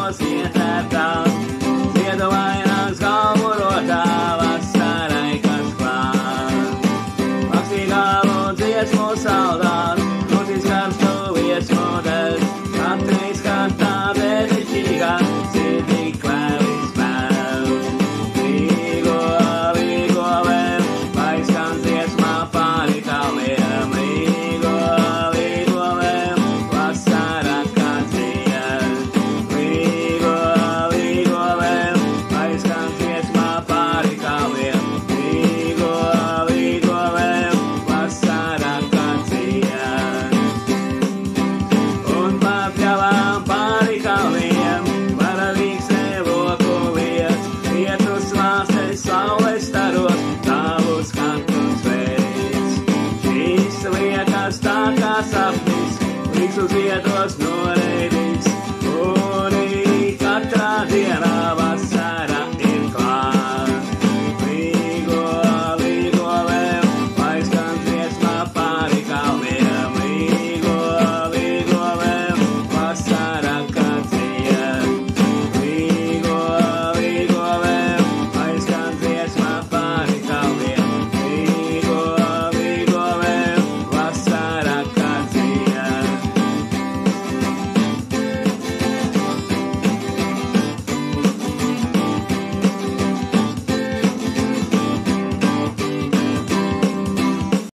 svētkos ietērtās, ziedu vainās galvu rotā vasarai, kas klāt. Maksīgā lūdz dziesmu saldās, lūdzīs karstu viesmu dēļ, atreiz kārtā dēļišķīgā, sirdī kvēlis vēl. Līgo, līgo vēl, lai skan dziesmā pāri kalniem, līgo, līgo vēl, vasara kācija. Līgo, līgo vēl, lai skan dziesmā pāri kalniem, līgo, līgo vēl, vasara kācija. Un papļavām pāri kalniem, varavīgs nevoku liet, lietus vāstes saules staros, tavu skatus veids. Šīs liekas tā kā sapnis, līdz uz vietos norēs.